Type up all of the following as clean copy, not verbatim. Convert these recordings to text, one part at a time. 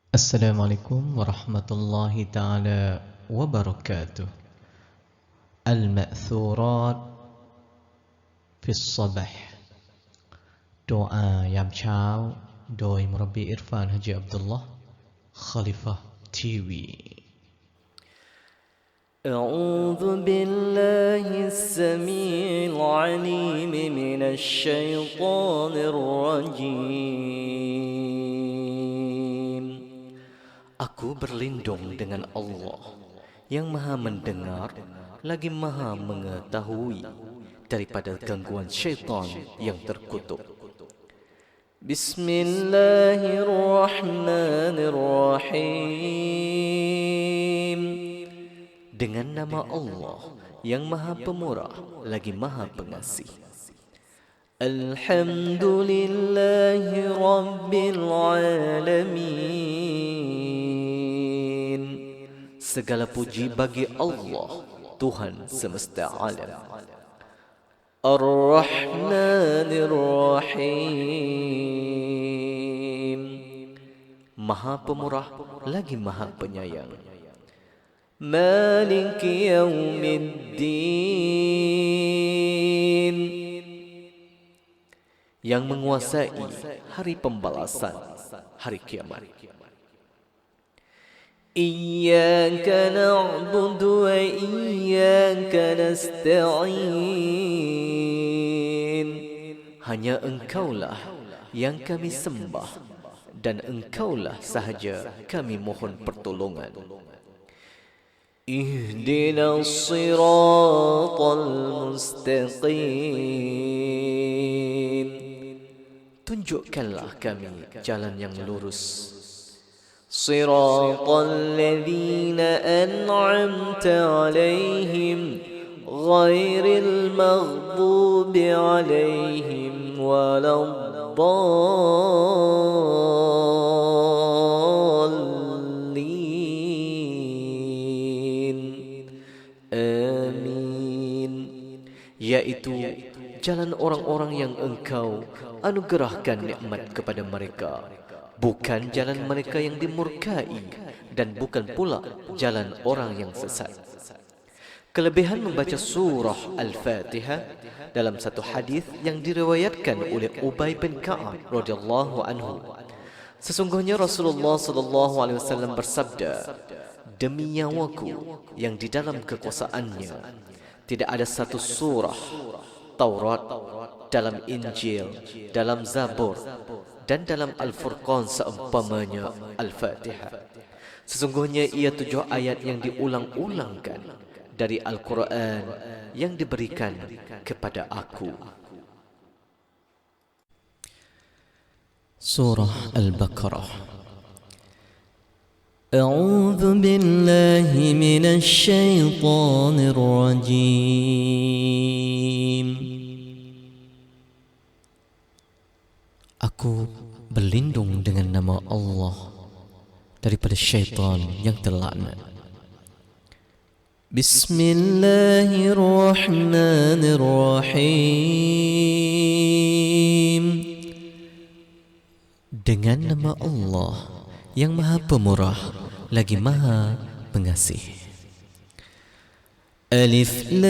Assalamualaikum warahmatullahi taala wabarakatuh. Al-ma'thurat fi sabah. Doa yamเช้า โดย Murabbi Irfan Haji Abdullah Khalifah TV. أعوذ بالله السميع العليم من الشيطان الرجيم. Aku berlindung dengan Allah yang maha mendengar lagi maha mengetahui daripada gangguan syaitan yang terkutuk. Bismillahirrahmanirrahim. Dengan nama Allah yang maha pemurah lagi maha pengasih. Alhamdulillahi Rabbil Alamin. Segala puji bagi Allah, Tuhan semesta alam. Ar-Rahmanir Rahim. Maha pemurah lagi maha penyayang. Malik Yaumiddin. Yang menguasai hari pembalasan, hari kiamat. Iyyaka na'budu wa iyyaka nasta'in. Hanya Engkaulah yang kami sembah dan Engkaulah sahaja kami mohon pertolongan. Ihdinas siratal mustaqim. Tunjukkanlah kami jalan yang lurus. Siratal ladzina an'amta 'alaihim ghairil maghdubi 'alaihim waladdallin. Amin. Yaitu jalan orang-orang yang Engkau anugerahkan nikmat kepada mereka, bukan jalan mereka yang dimurkai, dan bukan pula jalan orang yang sesat. Kelebihan membaca surah Al-Fatihah dalam satu hadis yang diriwayatkan oleh Ubay bin Ka'ab radhiyallahu anhu. Sesungguhnya Rasulullah sallallahu alaihi wasallam bersabda, demi nyawaku yang di dalam kekuasaannya, tidak ada satu surah Taurat, dalam Injil, dalam Zabur, dan dalam Al-Furqan seumpamanya Al-Fatihah. Sesungguhnya ia 7 ayat yang diulang-ulangkan dari Al-Quran yang diberikan kepada aku. Surah Al-Baqarah. أعوذ بالله من الشيطان الرجيم. Aku berlindung dengan nama Allah daripada syaitan yang terlaknat. Bismillahirrahmanirrahim. Dengan nama Allah yang maha pemurah lagi maha pengasih. Alif Lam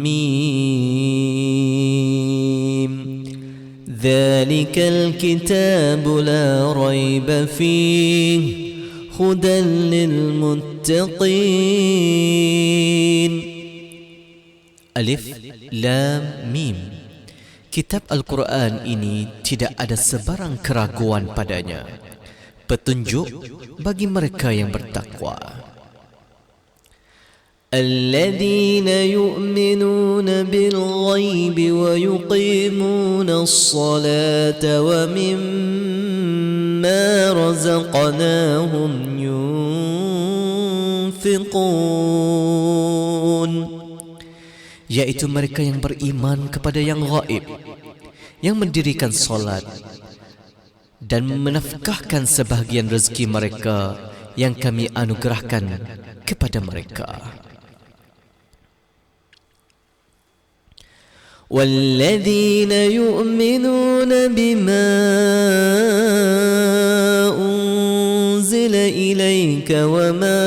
Mim. Dzalikal kitabu la raiba fihi hudan lil muttaqin. Alif Lam Mim. Kitab Al-Quran ini tidak ada sebarang keraguan padanya, petunjuk bagi mereka yang bertakwa. Alladzina yu'minuna bil ghaibi wa yuqimuna as-salata wa mimma razaqnahum yunfiqun. Yaitu mereka yang beriman kepada yang gaib, yang mendirikan solat dan menafkahkan sebahagian rezeki mereka yang kami anugerahkan kepada mereka. والذين يؤمنون بما أنزل إليك وما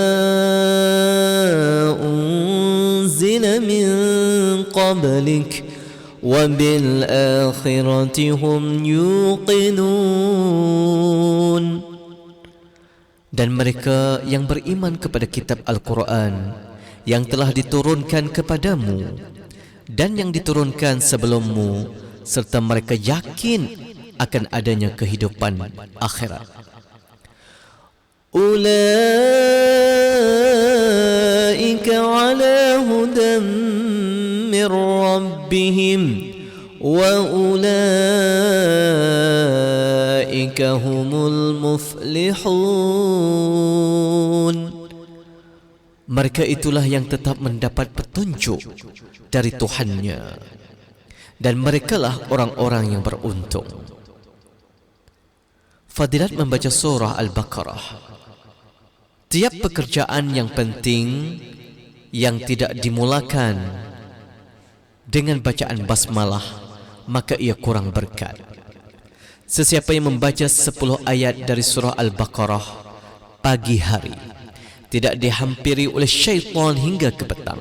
أنزل من قبلك وبالآخرة هم يوقنون. Dan mereka yang beriman kepada kitab Al-Quran yang telah diturunkan kepadamu dan yang diturunkan sebelummu, serta mereka yakin akan adanya kehidupan akhirat. Ulaika ala hudan min rabbihim wa ulaika humul muflihun. Mereka itulah yang tetap mendapat petunjuk dari Tuhannya, dan merekalah orang-orang yang beruntung. Fadilat membaca surah Al-Baqarah. Tiap pekerjaan yang penting yang tidak dimulakan dengan bacaan basmalah, maka ia kurang berkat. Sesiapa yang membaca 10 ayat dari surah Al-Baqarah pagi hari, tidak dihampiri oleh syaitan hingga ke petang.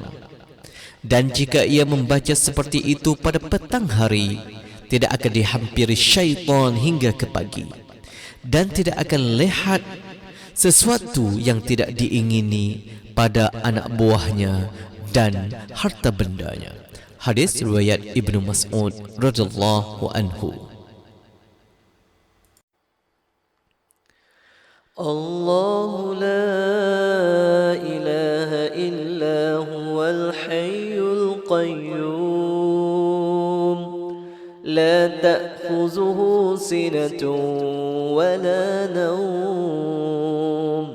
Dan jika ia membaca seperti itu pada petang hari, tidak akan dihampiri syaitan hingga ke pagi. Dan tidak akan lihat sesuatu yang tidak diingini pada anak buahnya dan harta bendanya. Hadis riwayat Ibnu Mas'ud radhiyallahu anhu. الله لا إله إلا هو الحي القيوم لا تأخذه سنة ولا نوم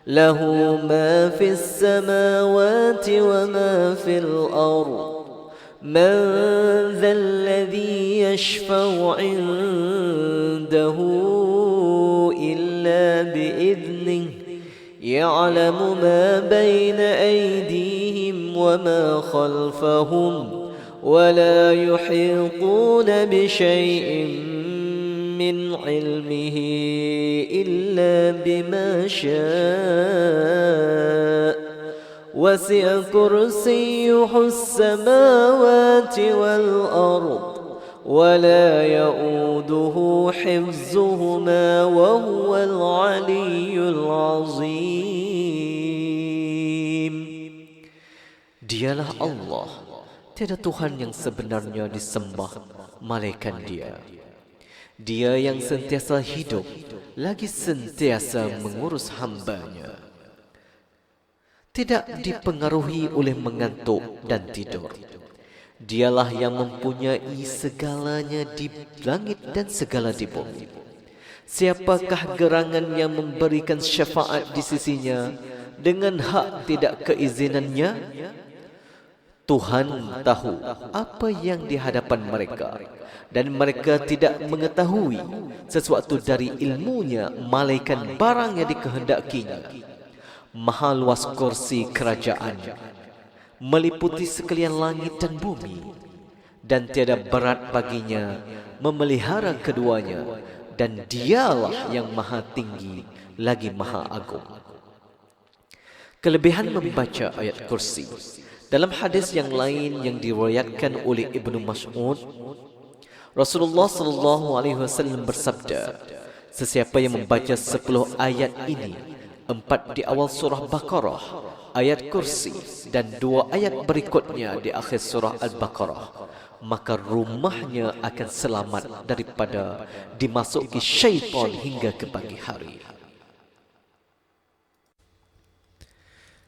له ما في السماوات وما في الأرض من ذا الذي يشفع عنده إلا بإذنه يعلم ما بين أيديهم وما خلفهم ولا يحيطون بشيء من علمه إلا بما شاء وسع كرسيه السماوات والأرض ولا يؤوده حفظهما وهو العلي العظيم. Dialah Allah, tiada Tuhan yang sebenarnya disembah malaikat Dia. Dia yang sentiasa hidup, lagi sentiasa mengurus hamba-Nya. Tidak dipengaruhi oleh mengantuk dan tidur. Dialah yang mempunyai segalanya di langit dan segala di bumi. Siapakah gerangan yang memberikan syafaat di sisinya dengan hak tidak keizinannya? Tuhan tahu apa yang di hadapan mereka, dan mereka tidak mengetahui sesuatu dari ilmunya malaikat barang yang dikehendakinya. Maha luas kursi kerajaan, meliputi sekalian langit dan bumi, dan tiada berat baginya memelihara keduanya, dan Dialah yang maha tinggi lagi maha agung. Kelebihan membaca ayat kursi. Dalam hadis yang lain yang diriwayatkan oleh Ibnu Mas'ud, Rasulullah sallallahu alaihi wasallam bersabda, sesiapa yang membaca 10 ayat ini, 4 di awal surah Baqarah, ayat kursi, dan 2 ayat berikutnya di akhir surah Al-Baqarah, maka rumahnya akan selamat daripada dimasuki syaitan hingga ke pagi hari.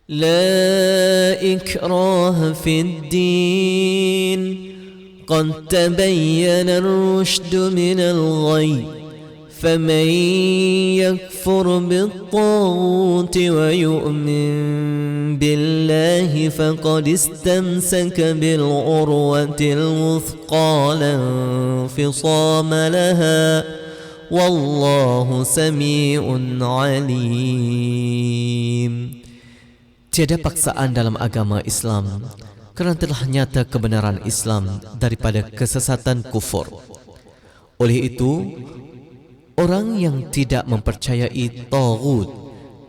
لا إكراه في الدين قد تبين الرشد من الغي فمن يكفر بالطاغوت ويؤمن بالله فقد استمسك بالعروة الوثقى لا انفصام لها والله سميع عليم. Tiada paksaan dalam agama Islam, kerana telah nyata kebenaran Islam daripada kesesatan kufur. Oleh itu, orang yang tidak mempercayai taghut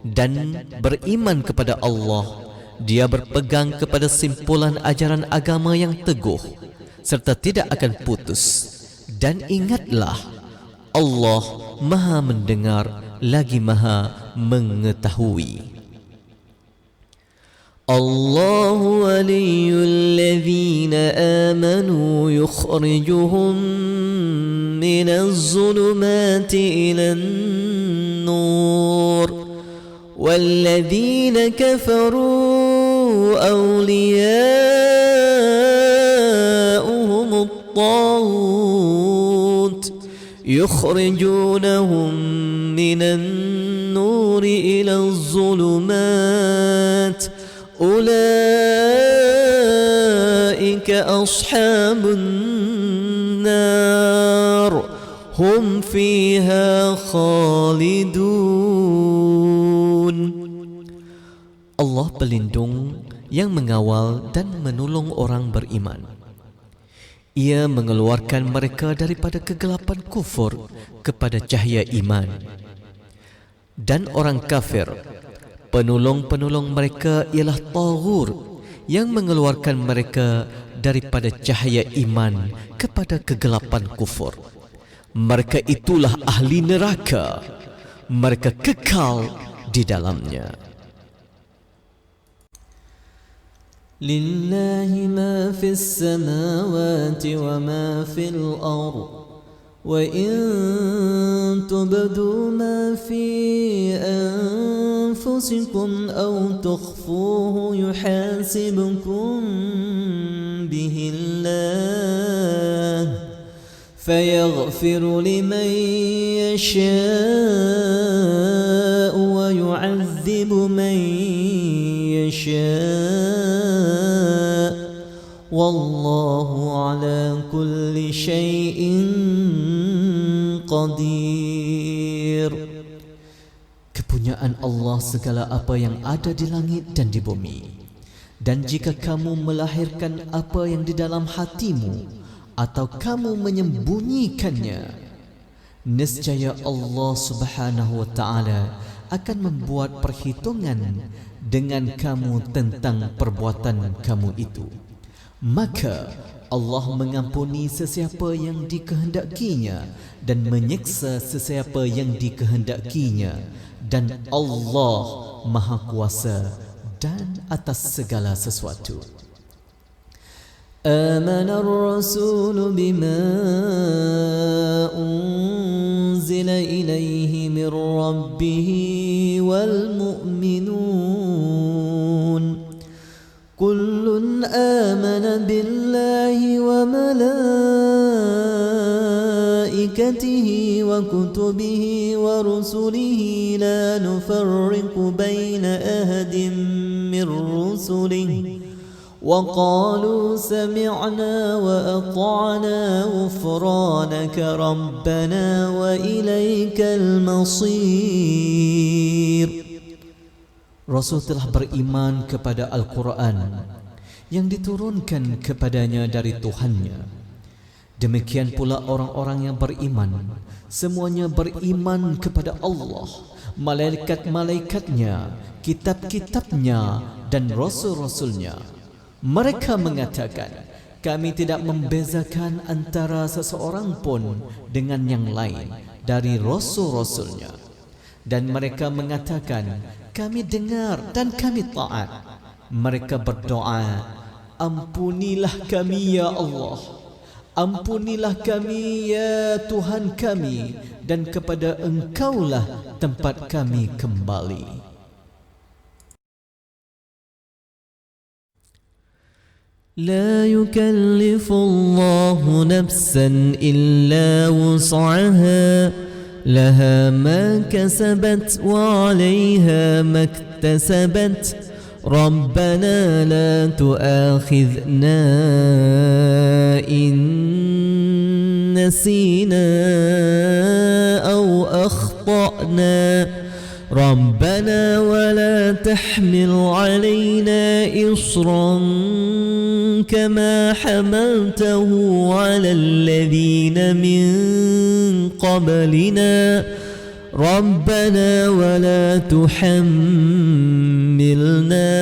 dan beriman kepada Allah, dia berpegang kepada simpulan ajaran agama yang teguh serta tidak akan putus. Dan ingatlah, Allah Maha mendengar lagi Maha mengetahui. Allahu waliyul ladzina amanu yukhrijuhum minaz zulumati ilan nur walladzina kafaru awliya'uhum at-taghut yukhrijunahum minan nuri ilaz zulumat أولئك أصحاب النار هم فيها خالدون. Allah pelindung yang mengawal dan menolong orang beriman. Ia mengeluarkan mereka daripada kegelapan kufur kepada cahaya iman. Dan orang kafir, penolong-penolong mereka ialah taghut yang mengeluarkan mereka daripada cahaya iman kepada kegelapan kufur. Mereka itulah ahli neraka. Mereka kekal di dalamnya. Lillahi ma fis samawati wa ma fil ardh وَإِن تُبْدُوا مَا فِي أَنفُسِكُمْ أَوْ تُخْفُوهُ يُحَاسِبْكُم بِهِ اللَّهُ فَيَغْفِرُ لِمَن يَشَاءُ وَيُعَذِّبُ مَن يَشَاءُ وَاللَّهُ عَلَى كُلِّ شَيْءٍ qadir. Kepunyaan Allah segala apa yang ada di langit dan di bumi. Dan jika kamu melahirkan apa yang di dalam hatimu atau kamu menyembunyikannya, nescaya Allah Subhanahu wa taala akan membuat perhitungan dengan kamu tentang perbuatan kamu itu. Maka Allah mengampuni sesiapa yang dikehendakinya dan menyiksa sesiapa yang dikehendakinya, dan Allah Maha Kuasa dan atas segala sesuatu. Amana ar-rasulu bima unzila ilayhi min rabbih wal mu'minun kullun amana billahi wa malaikatihi wa kutubihi wa rusulihi la nufarriqu baina ahadin min rusulihi wa qalu sami'na wa ata'na ghufranaka rabbana wa ilaikal masir. Rasul telah beriman kepada Al-Quran yang diturunkan kepadanya dari Tuhannya. Demikian pula orang-orang yang beriman, semuanya beriman kepada Allah, malaikat-malaikatnya, kitab-kitabnya dan rasul-rasulnya. Mereka mengatakan, kami tidak membezakan antara seseorang pun dengan yang lain dari rasul-rasulnya. Dan mereka mengatakan, kami dengar dan kami taat. Mereka berdoa, ampunilah kami ya Allah, ampunilah kami ya Tuhan kami, dan kepada Engkaulah tempat kami kembali. لا يكلف الله نفسا إلا وسعها لها ما كسبت وعليها ما اكتسبت ربنا لا تؤاخذنا إن نسينا أو أخطأنا ربنا ولا تحمل علينا إصرا كما حملته على الذين من قبلنا ربنا ولا تحملنا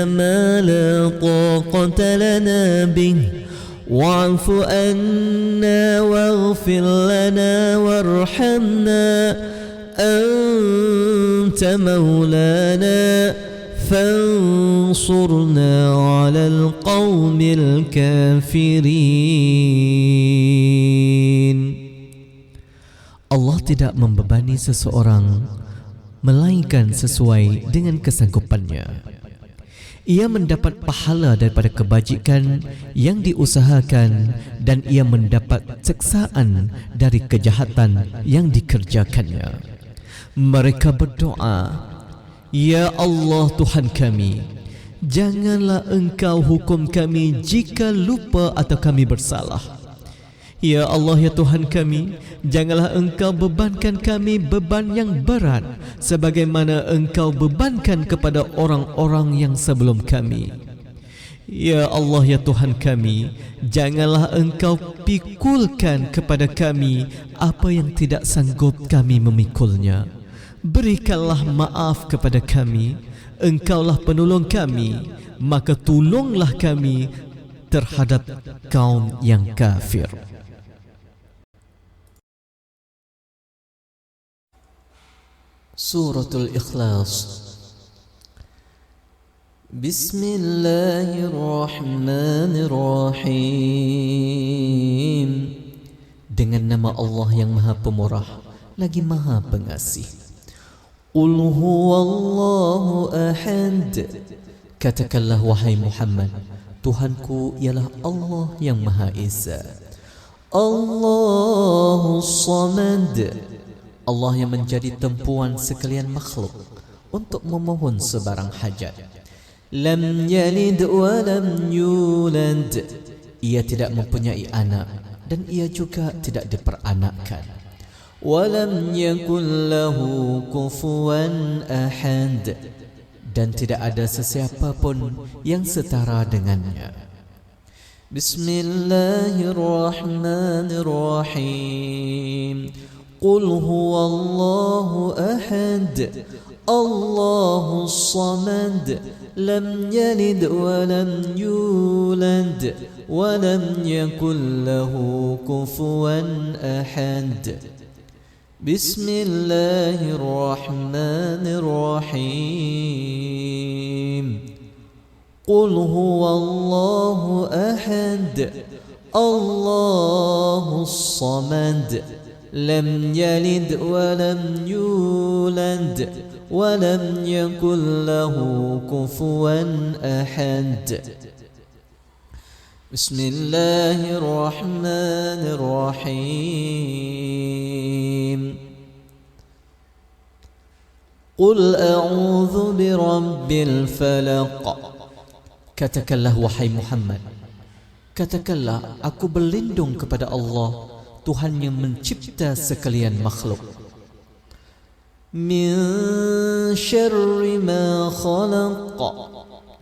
ما لا طاقة لنا به واعف عنا واغفر لنا وارحمنا أنت مولانا فانصرنا على القوم الكافرين. Allah tidak membebani seseorang melainkan sesuai dengan kesanggupannya. Ia mendapat pahala daripada kebajikan yang diusahakan dan ia mendapat siksaan dari kejahatan yang dikerjakannya. Mereka berdoa, Ya Allah Tuhan kami, janganlah Engkau hukum kami jika lupa atau kami bersalah. Ya Allah, ya Tuhan kami, janganlah Engkau bebankan kami beban yang berat sebagaimana Engkau bebankan kepada orang-orang yang sebelum kami. Ya Allah, ya Tuhan kami, janganlah Engkau pikulkan kepada kami apa yang tidak sanggup kami memikulnya. Berikanlah maaf kepada kami, Engkaulah penolong kami, maka tolonglah kami terhadap kaum yang kafir. Suratul Ikhlas. Bismillahirrahmanirrahim. Dengan nama Allah yang Maha Pemurah lagi Maha Pengasih. Qul huwallahu ahad. Katakanlah wahai Muhammad, Tuhanku ialah Allah yang Maha Esa. Allahus Samad. Allah yang menjadi tempuan sekalian makhluk untuk memohon sebarang hajat. Lam yalid wa lam yulad. Ia tidak mempunyai anak dan ia juga tidak diperanakkan. Wa lam yakul lahu kufuwan ahad. Dan tidak ada sesiapa pun yang setara dengannya. Bismillahirrahmanirrahim. Qul huwallahu ahad. Allahus samad. Lam yalid wa lam yulad wa lam yakul lahu kufuwan ahad. Bismillahirrahmanirrahim. Qul huwallahu ahad. Allahus samad. Lam yalid wa lam yulad wa lam yakul lahu kufuwan ahad. Bismillahirrahmanirrahim. Qul a'udzu birabbil falaq. Katakanlah wahai Muhammad, katakanlah aku berlindung kepada Allah, Tuhan yang mencipta sekalian makhluk. Min syarri ma khalaq.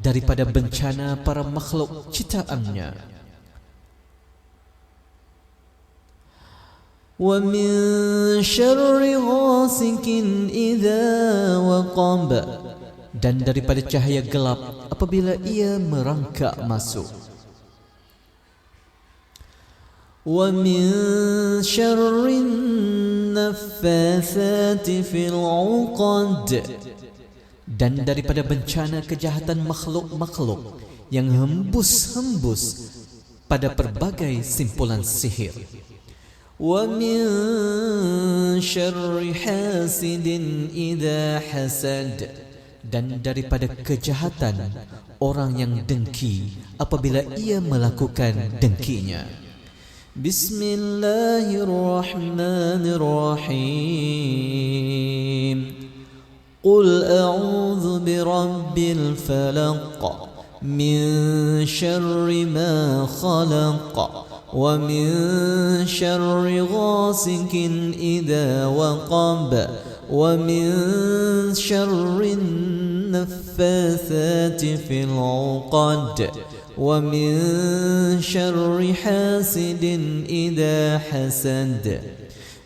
Daripada bencana para makhluk ciptaannya. Wa min syarri ghasikin idza waqab. Dan daripada cahaya gelap apabila ia merangkak masuk. Wa min syarri naffatsati fil 'uqad. Dan daripada bencana kejahatan makhluk-makhluk yang hembus-hembus pada pelbagai simpulan sihir. Wa min syarri hasidin idza hasad. Dan daripada kejahatan orang yang dengki apabila ia melakukan dengkinya. Bismillahirrahmanirrahim. Qul a'udzu birabbil falaq. Min syarri ma khalaq. Wa min syarri ghasikin idza waqab. ومن شر النفاثات في العقد ومن شر حاسد إذا حسد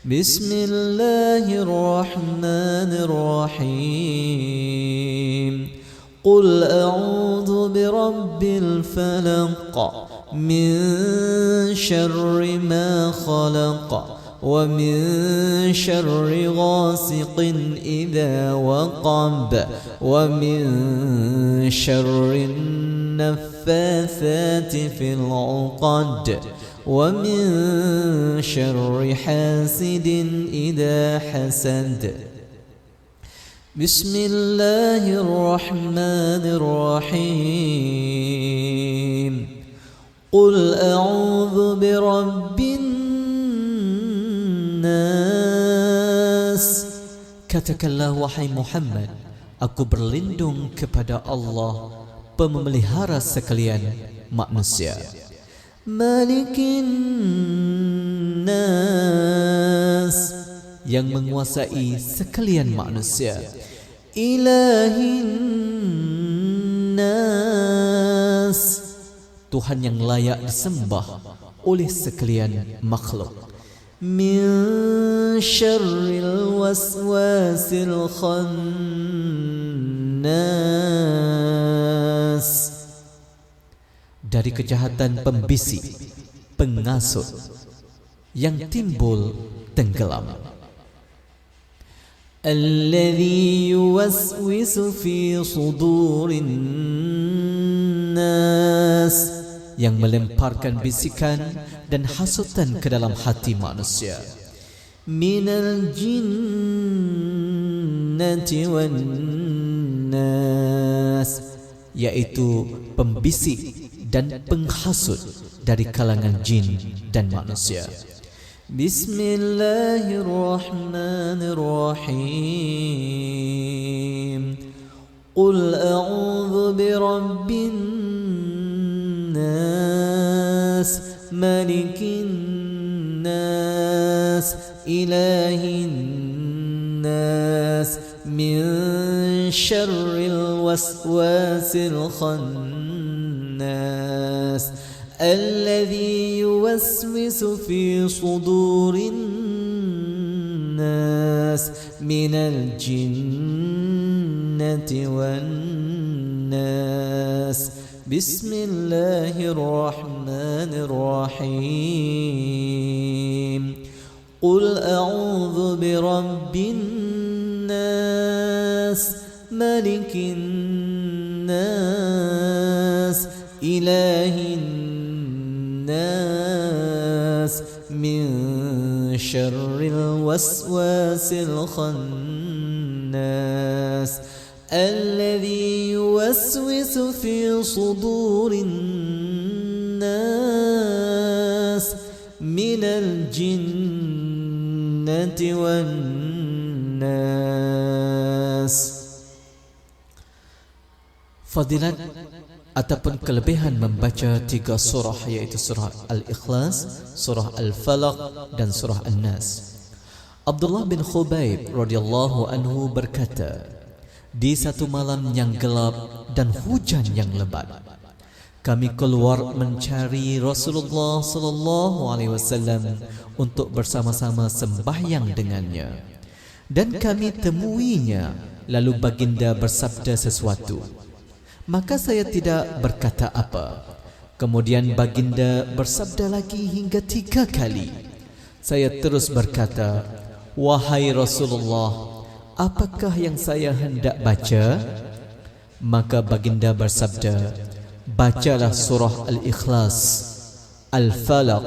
بسم الله الرحمن الرحيم قل أعوذ برب الفلق من شر ما خلق ومن شر غاسق إذا وقب ومن شر النفاثات في العقد ومن شر حاسد إذا حسد بسم الله الرحمن الرحيم قل أعوذ برب الناس. Katakanlah wahai Muhammad, aku berlindung kepada Allah, pemelihara sekalian manusia. Malikin nas, yang menguasai sekalian manusia. Ilahin nas, Tuhan yang layak disembah oleh sekalian makhluk. Min syarril waswasil khannas, dari kejahatan pembisik, pengasut yang timbul tenggelam. Alladhi yuwaswisu fi sudurin nas, yang melemparkan bisikan dan hasutan ke dalam hati manusia. Minal jinnati wan nas, yaitu pembisik dan penghasut dari kalangan jin dan manusia. Bismillahirrahmanirrahim. Qul a'udzu birabbin nas, malikin nas, ilahin nas, min syarril waswasil khannas, alladhi yuwaswisu fi sudurin nas, minal jinnati wan nas. Bismillahirrahmanirrahim. Qul a'udzu birabbin nas, malikin nas, ilahin nas, min syarril waswasil khannas, alladhi yuwaswisu fi sudurin nas, minal jinnati wan nas. Fadilat ataupun kelebihan membaca 3 surah, yaitu surah Al-Ikhlas, surah Al-Falaq dan surah An-Nas. Abdullah bin Khubayb radhiyallahu anhu berkata, di satu malam yang gelap dan hujan yang lebat, kami keluar mencari Rasulullah sallallahu alaihi wasallam untuk bersama-sama sembahyang dengannya, dan kami temuinya. Lalu baginda bersabda sesuatu, maka saya tidak berkata apa. Kemudian baginda bersabda lagi hingga 3 kali. Saya terus berkata, wahai Rasulullah, apakah yang saya hendak baca? Maka baginda bersabda, bacalah surah Al-Ikhlas, Al-Falaq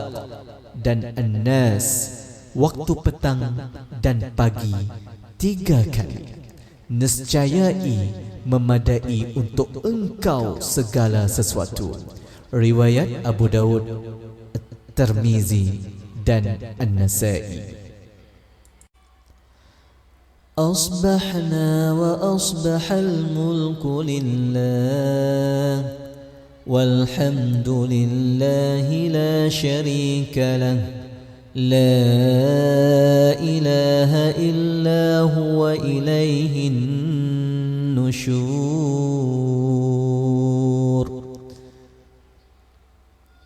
dan An-Nas waktu petang dan pagi 3 kali. Nescayai memadai untuk engkau segala sesuatu. Riwayat Abu Daud, Tirmizi dan An-Nasa'i. أصبحنا وأصبح الملك لله والحمد لله لا شريك له لا إله إلا هو إليه النشور.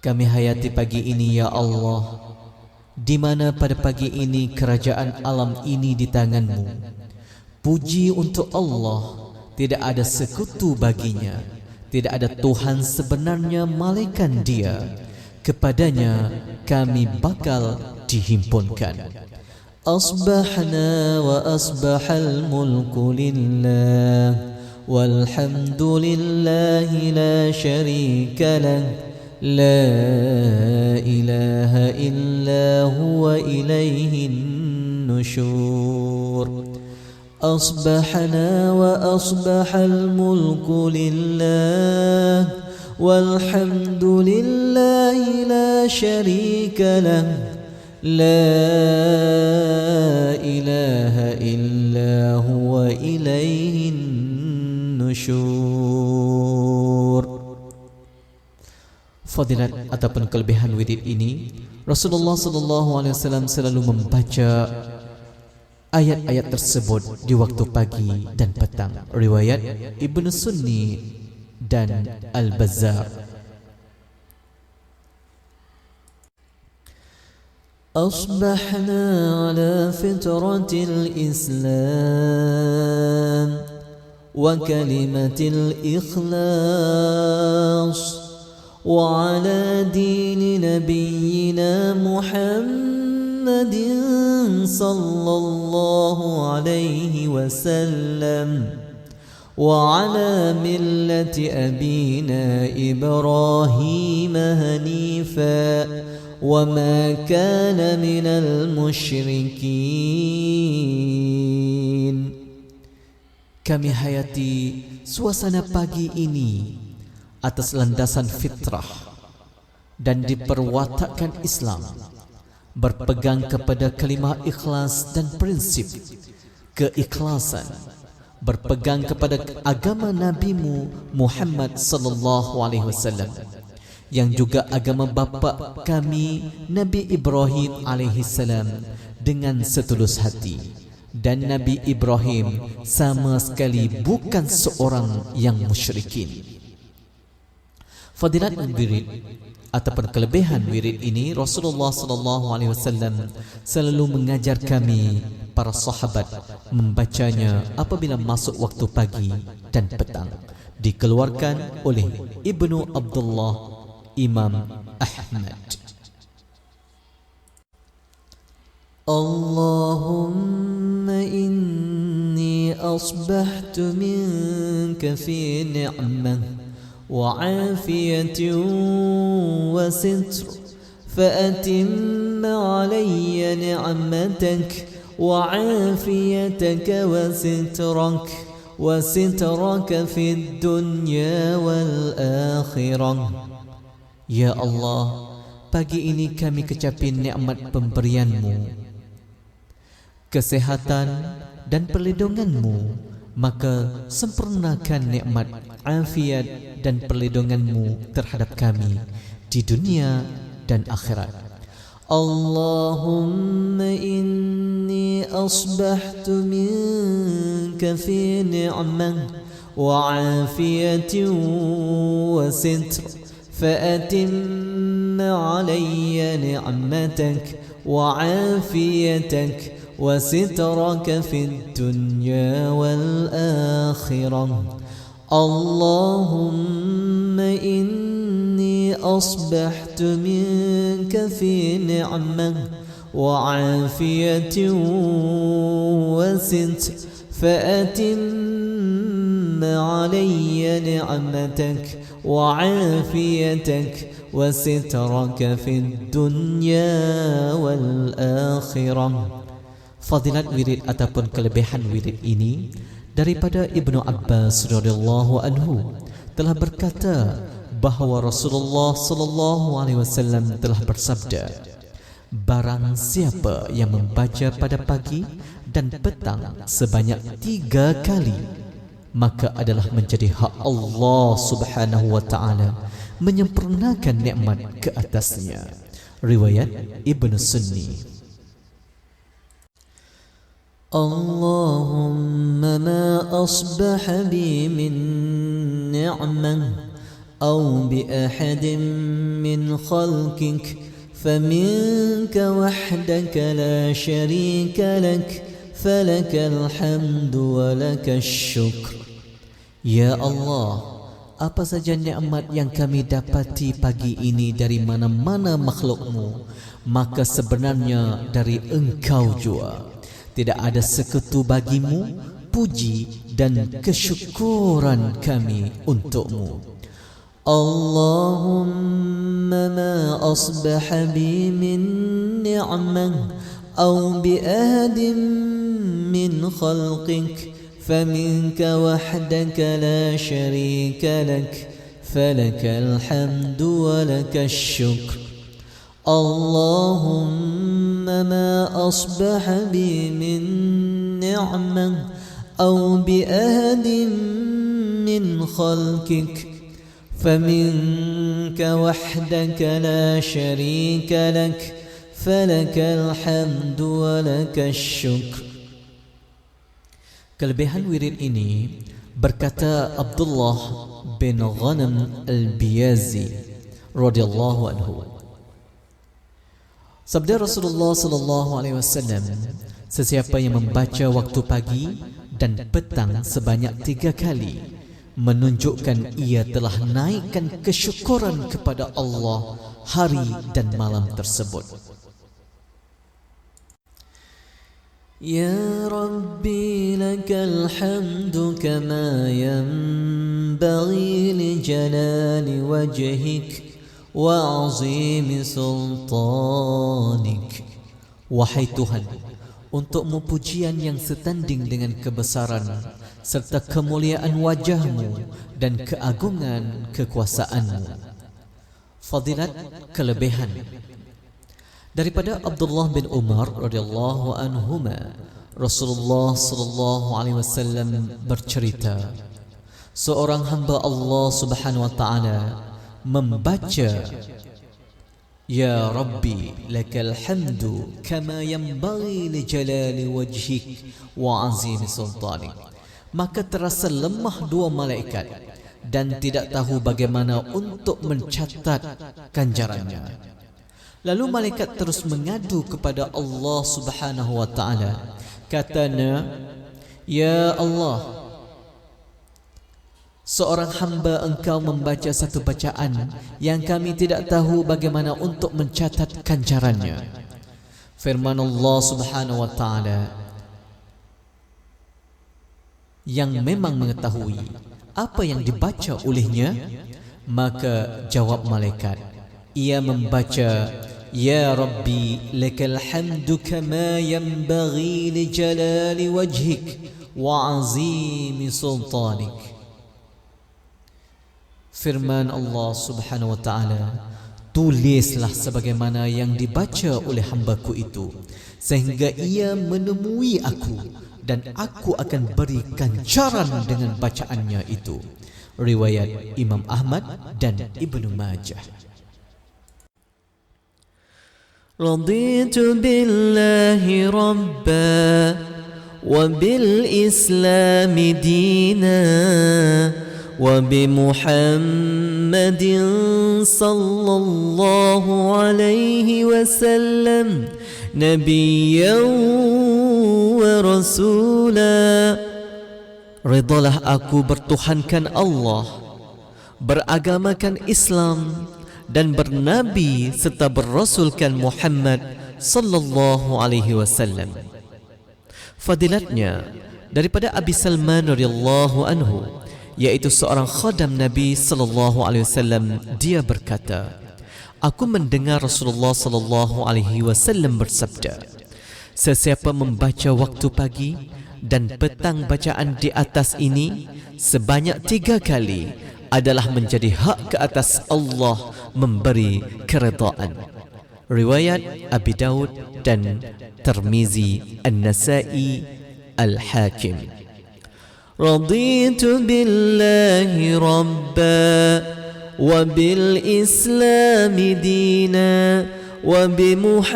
Kami hayati pagi ini ya Allah, di mana pada pagi ini kerajaan alam ini di tangan-Mu. Puji untuk Allah, tidak ada sekutu baginya, tidak ada Tuhan sebenarnya malaikat Dia. Kepadanya kami bakal dihimpunkan. أصبحنا وأصبح الملك لله والحمد لله لا شريك له لا إله إلا هو إليه النشور. أصبحنا وأصبح الملك لله والحمد لله لا شريك له لا إله إلا هو إليه النشور. Fadilat ataupun kelebihan wirid ini, Rasulullah SAW selalu membaca ayat-ayat tersebut di waktu pagi dan petang. Riwayat Ibnu Sunni dan Al-Bazzar. أصبحنا على فطرة الإسلام وكلمة الإخلاص وعلى دين نبينا محمد صلى الله عليه وسلم وعلى ملة أبينا إبراهيم هنيفا وما كان من المشركين. Kami hayati suasana pagi ini atas landasan fitrah dan diperwatakkan Islam, berpegang kepada kalimah ikhlas dan prinsip keikhlasan, berpegang kepada agama Nabi-Mu Muhammad sallallahu alaihi wasallam, yang juga agama bapa kami Nabi Ibrahim alaihi salam dengan setulus hati. Dan Nabi Ibrahim sama sekali bukan seorang yang musyrikin. Fadilat wirid ataupun kelebihan wirid ini, Rasulullah sallallahu alaihi wasallam selalu mengajar kami para sahabat membacanya apabila masuk waktu pagi dan petang. Dikeluarkan oleh Ibnu Abdullah Imam Ahmad. اللهم إني أصبحت منك في نعمة وعافية وستر فأتم علي نعمتك وعافيتك وسترك في الدنيا والآخرة. Ya Allah, pagi ini kami kecapi nikmat pemberian-Mu, kesehatan dan perlindungan-Mu, maka sempurnakan nikmat afiat dan perlindungan-Mu terhadap kami di dunia dan akhirat. Allahumma inni asbahtu minka fi ni'mah wa afiyatin wa sitr فأتم علي نعمتك وعافيتك وسترك في الدنيا والآخرة. اللهم إني أصبحت منك في نعمة وعافية وستر فأتم علي نعمتك وعافيتك وسترك في الدنيا والآخرة. Fadilat wirid ataupun kelebihan wirid ini daripada Ibnu Abbas radhiyallahu anhu telah berkata bahawa Rasulullah sallallahu alaihi wasallam telah bersabda, barang siapa yang membaca pada pagi dan petang sebanyak 3 kali, maka adalah menjadi hak Allah subhanahu wa ta'ala menyempurnakan nikmat ke atasnya. Riwayat Ibn Sunni. Allahumma ma asbaha bi min ni'mah أو بأحد من خلقك فمنك وحدك لا شريك لك فلك الحمد ولك الشكر. Ya Allah, apa saja nikmat yang kami dapati pagi ini dari mana-mana makhlukmu, maka sebenarnya dari Engkau jua. Tidak ada sekutu bagimu, puji dan kesyukuran kami untukmu. Allahumma ma asbaha bi min ni'mah aw bi ahadin min khalqik faminka wahdaka la sharika lak falakal hamdu wa lakash shukr. Allahumma ma asbaha bi min ni'mah aw bi ahadin min khalqik فمنك وحدك لا شريك لك فلك الحمد ولك الشكر. Kelebihan wirid ini, berkata Abdullah bin Ghanam al-Biyazi radhiyallahu anhu, sabda Rasulullah sallallahu alaihi wasallam, sesiapa yang membaca waktu pagi dan petang sebanyak 3 kali menunjukkan ia telah naikkan kesyukuran kepada Allah hari dan malam tersebut. Ya Rabbi lakal hamdu kama yanbaghi li jalali wajhik wa azimi sultanik. Wahai Tuhan, untukmu pujian yang setanding dengan kebesaran serta kemuliaan wajahmu dan keagungan kekuasaanmu. Fadilat, kelebihan. Daripada Abdullah bin Umar radhiyallahu anhuma, Rasulullah sallallahu alaihi wasallam bercerita, seorang hamba Allah Subhanahu wa taala membaca Ya Rabbi lakal hamdu kama yanbaghi li jalali wajhik wa azimi sultanik, maka terasa lemah 2 malaikat dan tidak tahu bagaimana untuk mencatat ganjarannya. Lalu malaikat terus mengadu kepada Allah Subhanahu wa taala. Katanya, Ya Allah, seorang hamba Engkau membaca satu bacaan yang kami tidak tahu bagaimana untuk mencatat ganjarannya. Firman Allah Subhanahu wa taala yang memang mengetahui apa yang dibaca olehnya, maka jawab malaikat, ia membaca Ya Rabbi lakal hamdu kama yanbaghi li jalali wajhik wa azimi sultanik. Firman Allah Subhanahu wa taala, tulislah sebagaimana yang dibaca oleh hambaku itu, sehingga ia menemui aku dan aku akan beri ganjaran dengan bacaannya itu. Riwayat Imam Ahmad dan Ibnu Majah. Raditu billahi rabba wa bil islami dina wa bi Muhammadin sallallahu alaihi wasallam nabiyyan wa rasula. Ridalah aku bertuhankan Allah, beragamakan Islam dan bernabi serta berasulkan Muhammad sallallahu alaihi wasallam. Fadilatnya daripada Abi Salman radhiyallahu anhu, yaitu seorang khadam Nabi sallallahu alaihi wasallam, dia berkata, aku mendengar Rasulullah sallallahu alaihi wasallam bersabda, sesiapa membaca waktu pagi dan petang bacaan di atas ini sebanyak 3 kali adalah menjadi hak ke atas Allah memberi keredaan. Riwayat Abi Daud dan Tirmizi, An-Nasa'i, Al-Hakim. Raditu billahi rabba wa bil islami dina وبمحمد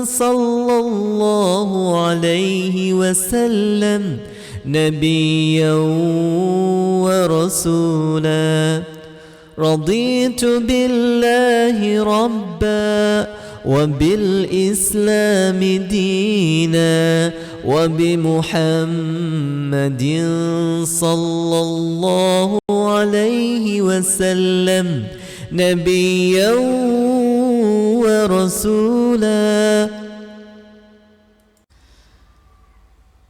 صلى الله عليه وسلم نبيا ورسولا رضيت بالله ربا وبالإسلام دينا وبمحمد صلى الله عليه وسلم نبيا ورسولا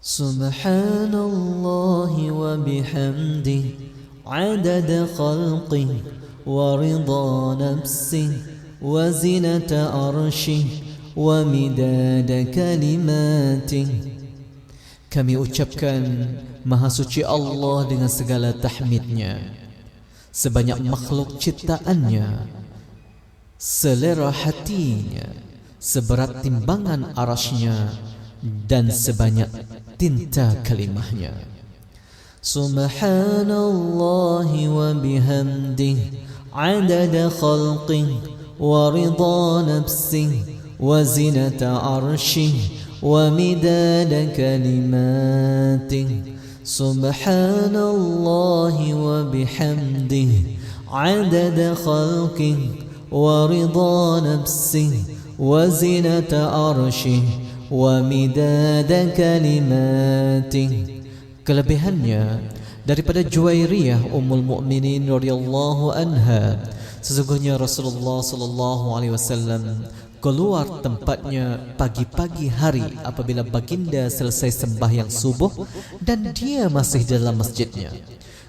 سبحان الله وبحمده عدد خلقه ورضا نفسه وزنة عرشه ومداد كلماته. Kami ucapkan Maha Suci Allah dengan segala tahmidnya, sebanyak makhluk ciptaannya, selera hatinya, seberat timbangan arasnya, dan sebanyak tinta kalimahnya. Subhanallahi wa bihamdih adada khalqih wa ridha nafsih wa zinata arshih wa midada kalimatih. Subhanallahi wa bihamdih adada khalqih wa ridha nafsih wa zinata arshih wa midada kalimatih. Kelebihannya daripada Juwairiyah Ummul Mukminin radhiyallahu anha, sesungguhnya Rasulullah sallallahu alaihi wasallam keluar tempatnya pagi-pagi hari apabila baginda selesai sembahyang subuh dan dia masih dalam masjidnya.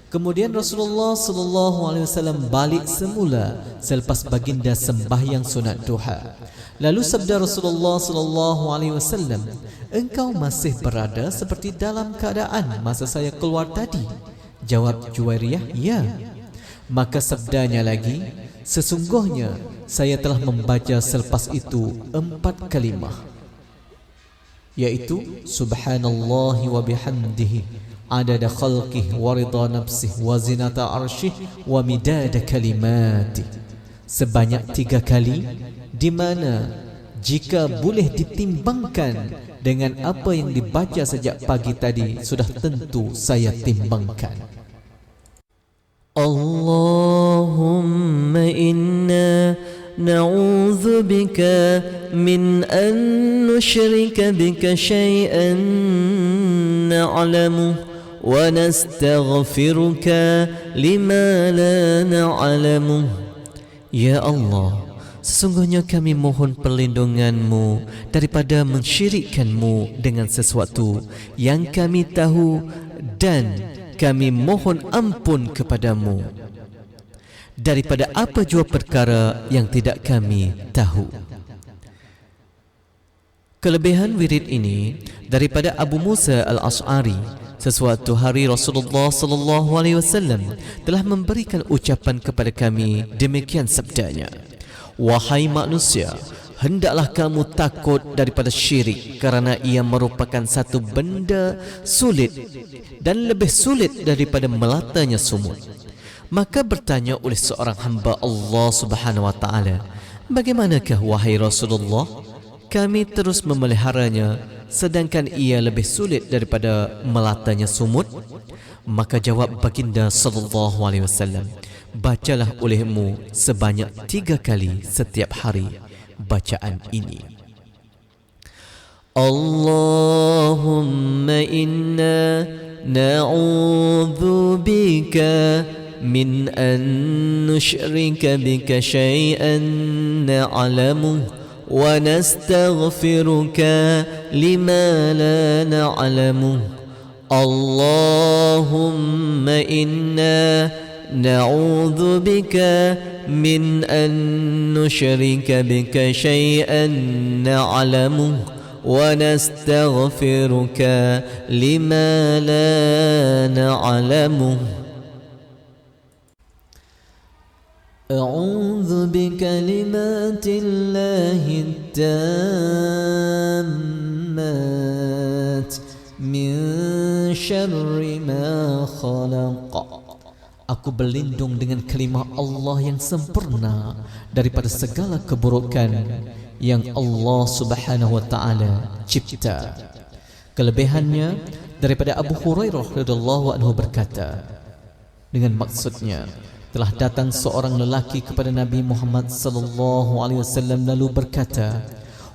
Kemudian Rasulullah sallallahu alaihi wasallam balik semula selepas baginda sembahyang sunat duha. Lalu sabda Rasulullah sallallahu alaihi wasallam, "Engkau masih berada seperti dalam keadaan masa saya keluar tadi?" Jawab Juwairiyah, "Ya." Maka sabdanya lagi, "Sesungguhnya saya telah membaca selepas itu 4 kalimah, yaitu subhanallahi wa bihamdihi adada khalqih wa ridha nafsih wa zinata arshih wa midada kalimati." Sebanyak 3 kali, di mana jika boleh ditimbangkan dengan apa yang dibaca sejak pagi tadi, sudah tentu saya timbangkan. Allahumma inna na'udzu bika min an nusyrika bika syai'an na'lamu wa nastaghfiruka lima la na'lamu. Ya Allah, sesungguhnya kami mohon perlindungan-Mu daripada mensyirikkan-Mu dengan sesuatu yang kami tahu, dan kami mohon ampun kepadamu daripada apa jua perkara yang tidak kami tahu. Kelebihan wirid ini daripada Abu Musa al-Ash'ari, sesuatu hari Rasulullah sallallahu alaihi wasallam telah memberikan ucapan kepada kami, demikian sabdanya, "Wahai manusia, hendaklah kamu takut daripada syirik, kerana ia merupakan satu benda sulit dan lebih sulit daripada melatanya sumut." Maka bertanya oleh seorang hamba Allah Subhanahu wa taala, "Bagaimanakah wahai Rasulullah kami terus memeliharanya sedangkan ia lebih sulit daripada melatanya sumut?" Maka jawab baginda sallallahu alaihi wasallam, "Bacalah olehmu sebanyak 3 kali setiap hari bacaan ini." Allahumma inna na'udzu bika min an nusyrika bika syai'an na'lamu wa nastaghfiruka lima la na'lamu. Allahumma inna na'udzu bika min an nusyrika bika syai'an na'lamu wa nastaghfiruka lima la na'lamu. A'udzu bikalimatillahi tammat min syarri ma khalaq. Aku berlindung dengan kalimah Allah yang sempurna daripada segala keburukan yang Allah Subhanahu wa taala cipta. Kelebihannya daripada Abu Hurairah radhiyallahu anhu berkata, dengan maksudnya, telah datang seorang lelaki kepada Nabi Muhammad sallallahu alaihi wasallam lalu berkata,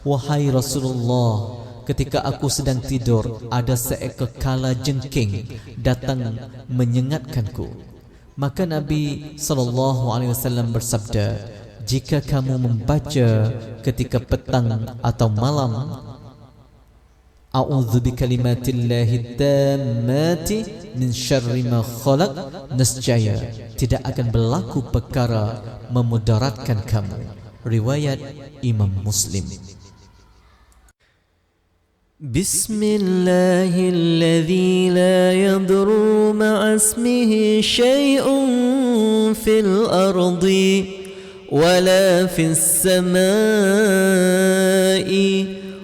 "Wahai Rasulullah, ketika aku sedang tidur, ada seekor kala jengking datang menyengatkanku." Maka Nabi sallallahu alaihi wasallam bersabda, "Jika kamu membaca ketika petang atau malam, A'udzu bikalimatillahi tammati min syarri ma khalaq, nescaya tidak akan berlaku perkara memudaratkan kamu." Riwayat Imam Muslim. Bismillahilladzi la yadurru ma'a ismihi syai'un fil ardi wala fis samai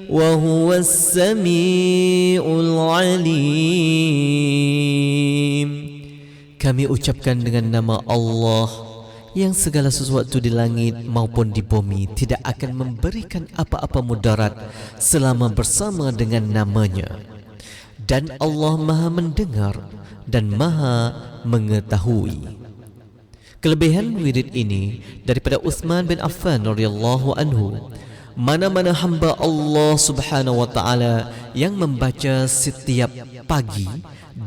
wa huwas samiul alim. Kami ucapkan dengan nama Allah yang segala sesuatu di langit maupun di bumi tidak akan memberikan apa-apa mudarat selama bersama dengan namanya. Dan Allah Maha mendengar dan Maha mengetahui. Kelebihan wirid ini daripada Uthman bin Affan radhiyallahu anhu, mana-mana hamba Allah Subhanahu wa taala yang membaca setiap pagi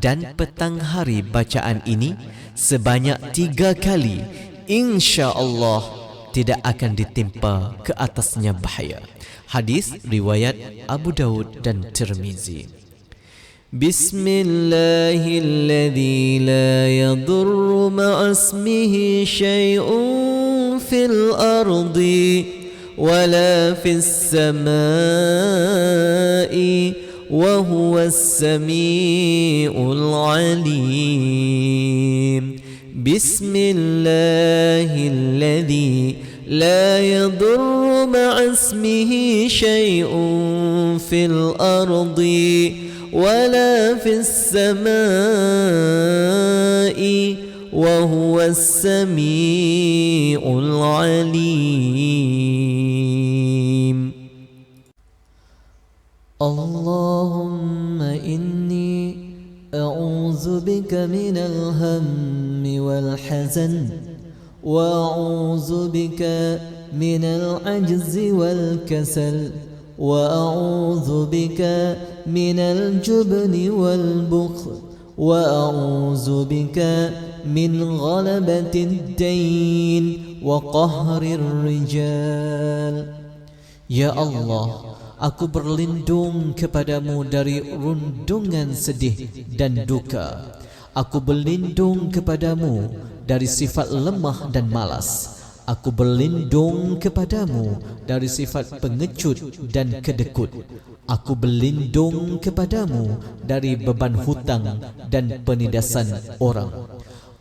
dan petang hari bacaan ini sebanyak 3 kali, insya-Allah tidak akan ditimpa ke atasnya bahaya. Hadis riwayat Abu Daud dan Tirmizi. Bismillahilladzi la yadurru ma'a ismihi syai'un fil ardi ولا في السماء وهو السميع العليم. بسم الله الذي لا يضر مع اسمه شيء في الأرض ولا في السماء وهو السميع العليم. اللهم إني أعوذ بك من الهم والحزن وأعوذ بك من العجز والكسل وأعوذ بك من الجبن والبخل وأعوذ بك من غلبة الدين وقهر الرجال. Ya Allah, aku berlindung kepadamu dari rundungan sedih dan duka. Aku berlindung kepadamu dari sifat lemah dan malas. Aku berlindung kepadamu dari sifat pengecut dan kedekut. Aku berlindung kepadamu dari beban hutang dan penindasan orang.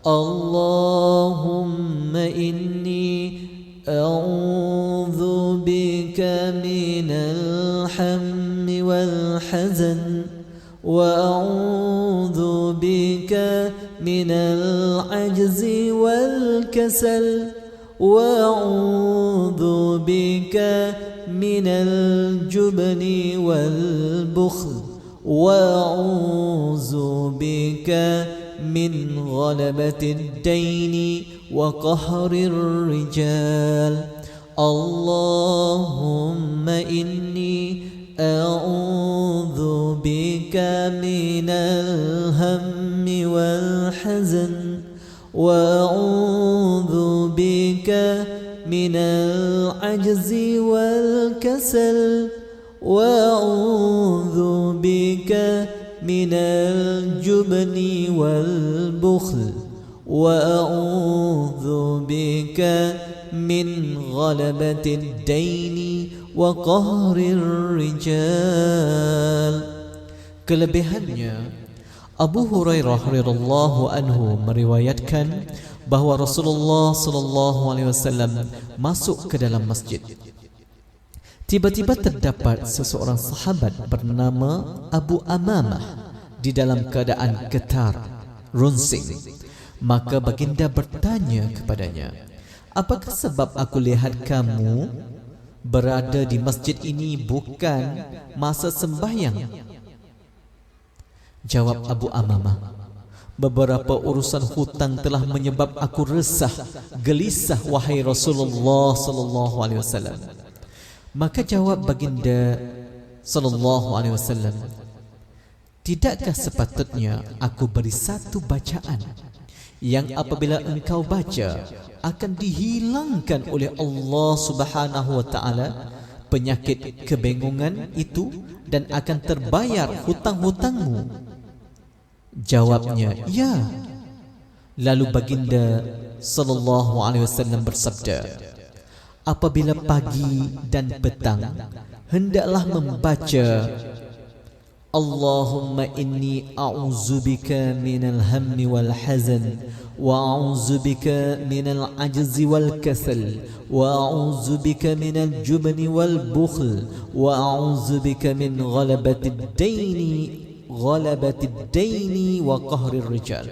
Allahumma inni a'udzu bika minal hammi wal hazan wa a'udzu bika minal ajzi wal kasal wa a'udzu bika minal jubni wal bukhl wa a'udzu bika min ghalabatid daini wa qahrir rijal. Allahumma inni a'udzu bika minal hammi wal hazan wa a'udzu bika minal ajzi wal kasal wa a'udzu bika minal jubni wal bukhl wa a'udzu bika min ghalabatid daini wa qahrir rijal. Kelebihannya, Abu Hurairah radhiyallahu anhu meriwayatkan bahawa Rasulullah sallallahu alaihi wasallam masuk ke dalam masjid. Tiba-tiba terdapat seseorang sahabat bernama Abu Amamah di dalam keadaan getar, runsing. Maka baginda bertanya kepadanya, apakah sebab aku lihat kamu berada di masjid ini bukan masa sembahyang? Jawab Abu Amamah, beberapa urusan hutang telah menyebab aku resah, gelisah wahai Rasulullah sallallahu alaihi wasallam. Maka jawab baginda sallallahu alaihi wasallam, tidakkah sepatutnya aku beri satu bacaan yang apabila engkau baca akan dihilangkan oleh Allah Subhanahu wa taala penyakit kebingungan itu dan akan terbayar hutang-hutangmu? Jawabnya, ya. Lalu baginda sallallahu alaihi wasallam bersabda, apabila pagi dan petang hendaklah membaca Allahumma inni a'udzubika minal hammi wal hazan wa a'udzubika minal ajzi wal kasal wa a'udzubika minal jubni wal bukhl wa a'udzubika min ghalabatid daini wa qahrir rijal.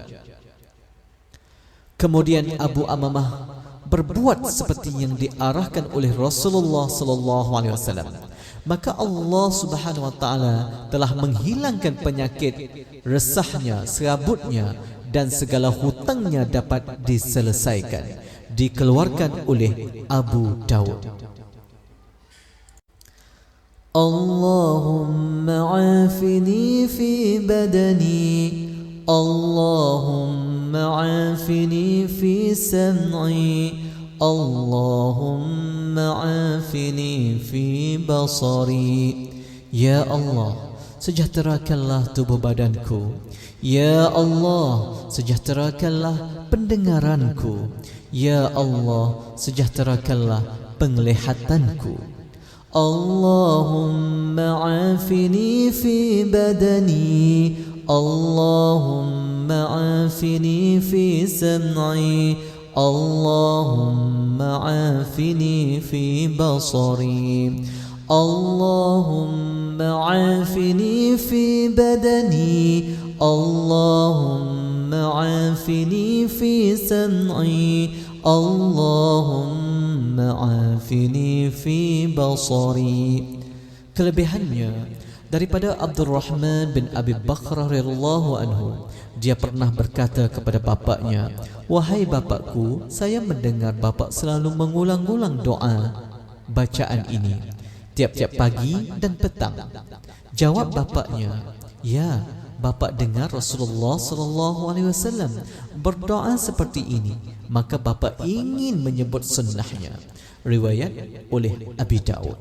Kemudian Abu Amamah berbuat seperti yang diarahkan oleh Rasulullah sallallahu alaihi wasallam. Maka Allah Subhanahu wa taala telah menghilangkan penyakit resahnya, serabutnya dan segala hutangnya dapat diselesaikan. Dikeluarkan oleh Abu Daud. Allahumma afini fi badani, Allahumma afini fi sam'i, Allahumma afini fi basari. Ya Allah, sejahterakanlah tubuh badanku. Ya Allah, sejahterakanlah pendengaranku. Ya Allah, sejahterakanlah penglihatanku. Allahumma afini fi badani, Allahumma afini fi sam'i, Allahumma afini fi basari. Allahumma afini fi badani, Allahumma afini fi sam'i, Allahumma afini fi basari. Kelebihannya daripada Abdurrahman bin Abi Bakrah radhiyallahu anhu, dia pernah berkata kepada bapaknya, wahai bapakku, saya mendengar bapak selalu mengulang-ulang doa bacaan ini tiap-tiap pagi dan petang. Jawab bapaknya, ya, bapak dengar Rasulullah sallallahu alaihi wasallam berdoa seperti ini, maka bapak ingin menyebut sunnahnya. Riwayat oleh Abi Daud.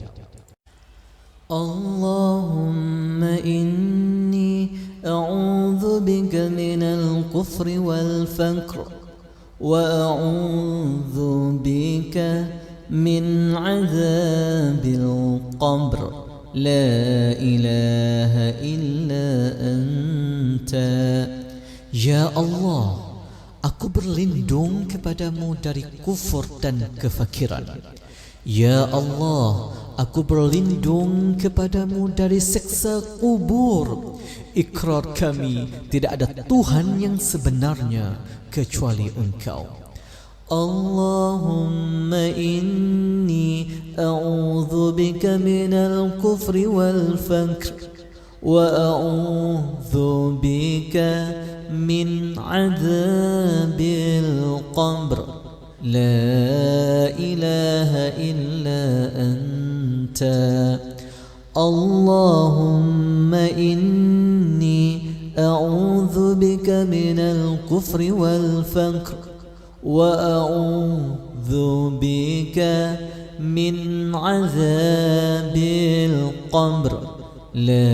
Allahumma inni a'udzu bika minal kufri wal faqr wa a'udzu bika min 'adzabil qabr la ilaha illa anta. Ya Allah, aku berlindung kepadamu dari kufur dan kefakiran. Ya Allah, aku berlindung kepadamu dari siksa kubur. Ikrar kami, tidak ada Tuhan yang sebenarnya kecuali Engkau. Allahumma inni a'udzu bika minal kufri wal faqr wa a'udzu bika min 'adzabil qabr la ilaha illa anta. Allahumma inni a'udzu bika minal kufri wal faqr wa a'udzu bika min 'adzabil qabr la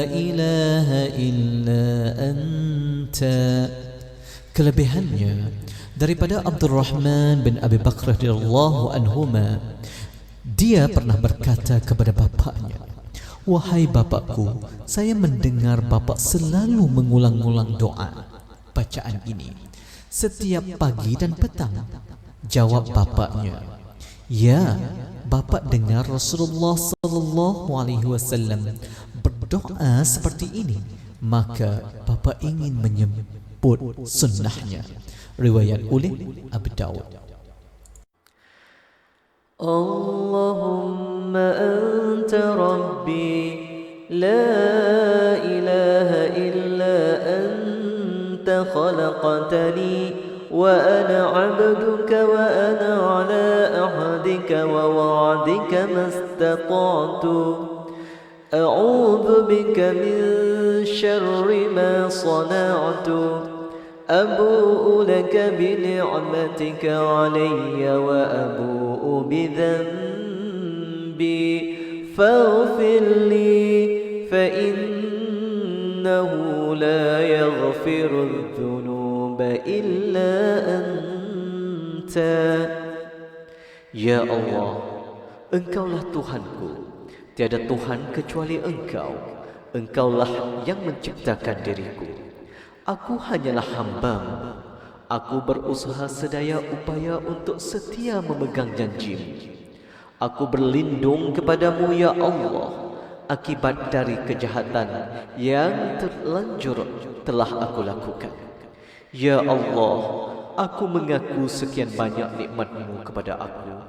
ilaha illa anta. Kelebihannya daripada Abdurrahman bin Abi Bakrah radhiyallahu anhuma, dia pernah berkata kepada bapaknya, wahai bapakku, saya mendengar bapak selalu mengulang-ulang doa bacaan ini setiap pagi dan petang. Jawab bapaknya, ya, bapak dengar Rasulullah sallallahu alaihi wasallam berdoa seperti ini, maka bapak ingin menjemput sunnahnya. Riwayat oleh Abu Dawud. Allahumma anta rabbi la ilaha illa anta khalaqtani وأنا عبدك وأنا على عهدك ووعدك ما استطعت أعوذ بك من شر ما صنعت أبوء لك بنعمتك علي وأبوء بذنبي فاغفر لي فإنه لا يغفر الذنوب إلا أنت. Ya Allah, Engkaulah Tuhanku, tiada Tuhan kecuali Engkau. Engkaulah yang menciptakan diriku. Aku hanyalah hamba-Mu. Aku berusaha sedaya upaya untuk setia memegang janji-Mu. Aku berlindung kepadamu ya Allah akibat dari kejahatan yang terlanjur telah aku lakukan. Ya Allah, aku mengaku sekian banyak nikmat-Mu kepada aku,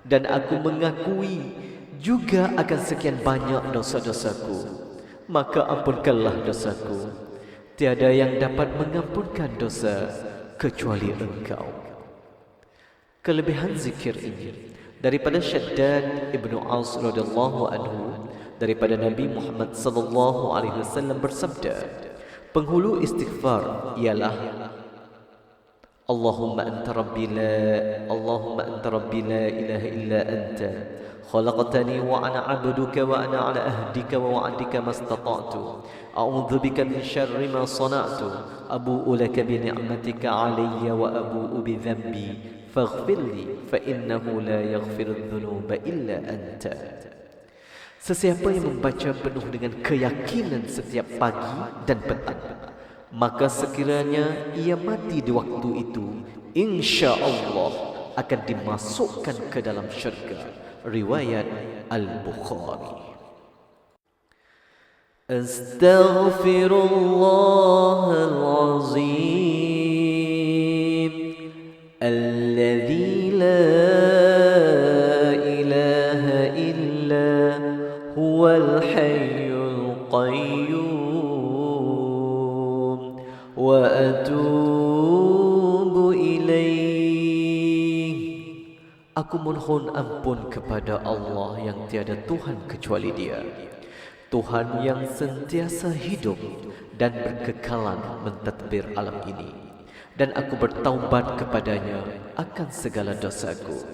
dan aku mengakui juga akan sekian banyak dosa-dosaku. Maka ampunkanlah dosaku. Tiada yang dapat mengampunkan dosa kecuali Engkau. Kelebihan zikir ini daripada Syaddad ibnu Aus radhiyallahu anhu, daripada Nabi Muhammad sallallahu alaihi wasallam bersabda, penghulu istighfar ialah Allahumma anta rabbi la ilaha illa anta khalaqtani wa ana 'abduka wa ana 'ala ahdika wa wa'dika mastata'tu a'udzu bika min syarri ma sana'tu abu'u laka bi ni'matika 'alayya wa abu'u bi dhanbi faghfir li fa innahu la yaghfiru dhunuba illa anta. Sesiapa yang membaca penuh dengan keyakinan setiap pagi dan petang, maka sekiranya ia mati di waktu itu, insya-Allah akan dimasukkan ke dalam syurga. Riwayat Al-Bukhari. Astaghfirullahalazim alladzi la ilaha illa huwal hayyul qayyum wa atubu ilaih. Aku mohon ampun kepada Allah yang tiada Tuhan kecuali Dia, Tuhan yang sentiasa hidup dan berkekalan mentadbir alam ini, dan aku bertaubat kepadanya akan segala dosaku.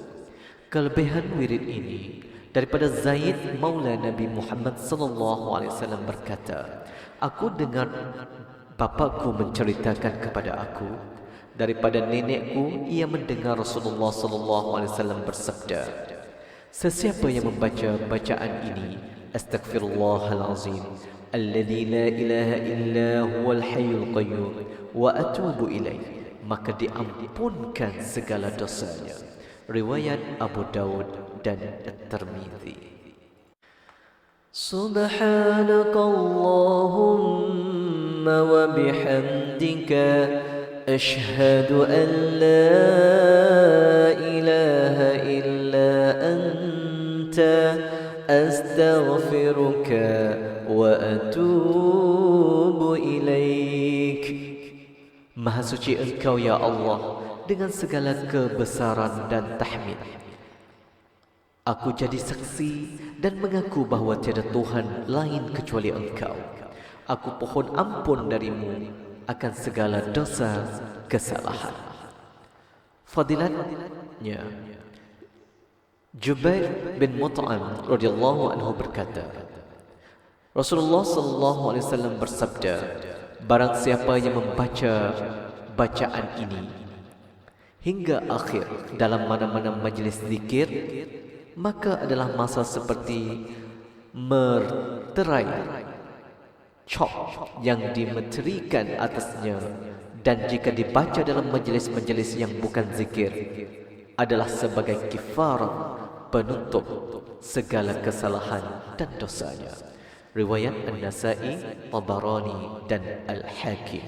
Kelebihan wirid ini daripada Zaid Maula Nabi Muhammad sallallahu alaihi wasallam berkata, aku dengar bapakku menceritakan kepada aku, daripada nenekku ia mendengar Rasulullah sallallahu alaihi wasallam bersabda, sesiapa yang membaca bacaan ini, astaghfirullahalazim alladzi la ilaha illa huwal hayyul qayyum wa atubu ilaih, maka diampunkan segala dosanya. Riwayat Abu Dawud dan At-Tirmidzi. Subhanakallahumma wa bihamdika ashhadu an la ilaha illa anta astaghfiruka wa atubu ilaik. Maha suci Engkau ya Allah dengan segala kebesaran dan tahmid. Aku jadi saksi dan mengaku bahawa tiada Tuhan lain kecuali Engkau. Aku pohon ampun darimu akan segala dosa kesalahan. Fadilatnya Jubair bin Mut'im radhiyallahu anhu berkata, Rasulullah sallallahu alaihi wasallam bersabda, barang siapa yang membaca bacaan ini hingga akhir dalam mana-mana majlis zikir, maka adalah masa seperti meterai cop yang dimeterikan atasnya, dan jika dibaca dalam majlis-majlis yang bukan zikir adalah sebagai kifarah, penutup segala kesalahan dan dosanya. Riwayat An-Nasa'i, Tabarani dan Al-Hakim.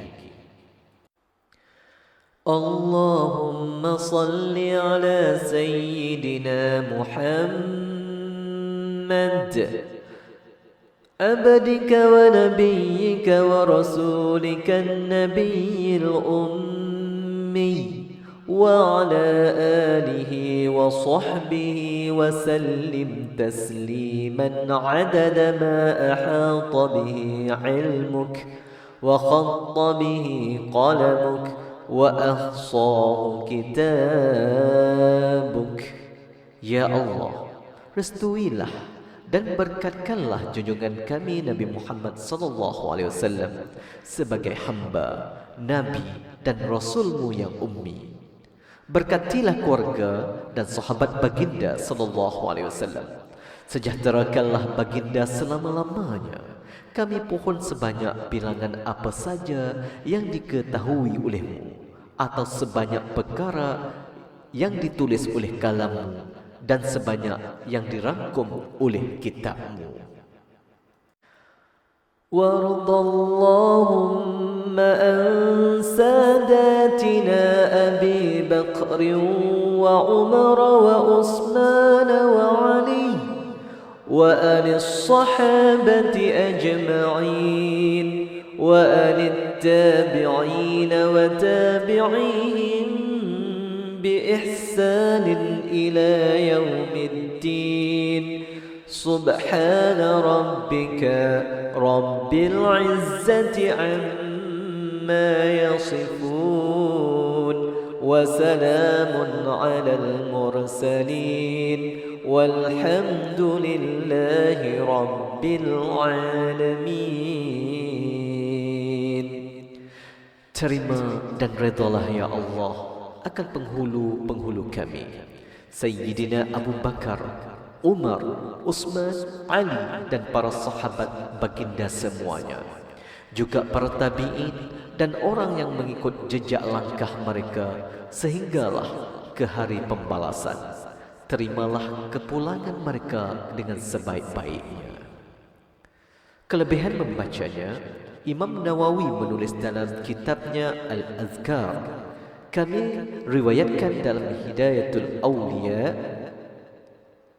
اللهم صل على سيدنا محمد عبدك ونبيك ورسولك النبي الأمي وعلى آله وصحبه وسلم تسليما عدد ما أحاط به علمك وخط به قلمك وأحصاه كتابك. Ya Allah, restuilah dan berkatkanlah junjungan kami Nabi Muhammad sallallahu alaihi wasallam sebagai hamba, nabi dan rasulmu yang ummi. Berkatilah keluarga dan sahabat baginda sallallahu alaihi wasallam. Sejahterakanlah baginda selama-lamanya. Kami pohon sebanyak bilangan apa saja yang diketahui olehmu, atau sebanyak perkara yang ditulis oleh kalammu, dan sebanyak yang dirangkum oleh kitabmu. Wardallahumma an sadatina Abi Bakr wa Umar wa Utsman wa Ali wa anis sahabati ajma'in wa anit tabi'in wa tabi'ihim بإحسان إلى يوم الدين. سبحان ربك رب العزة عما يصفون وسلام على المرسلين والحمد لله رب العالمين. Terima dan redalah ya Allah akan penghulu-penghulu kami, Sayyidina Abu Bakar, Umar, Utsman, Ali dan para sahabat baginda semuanya, juga para tabi'in dan orang yang mengikut jejak langkah mereka sehinggalah ke hari pembalasan. Terimalah kepulangan mereka dengan sebaik-baiknya. Kelebihan membacanya, Imam Nawawi menulis dalam kitabnya Al-Azkar. Kami riwayatkan dalam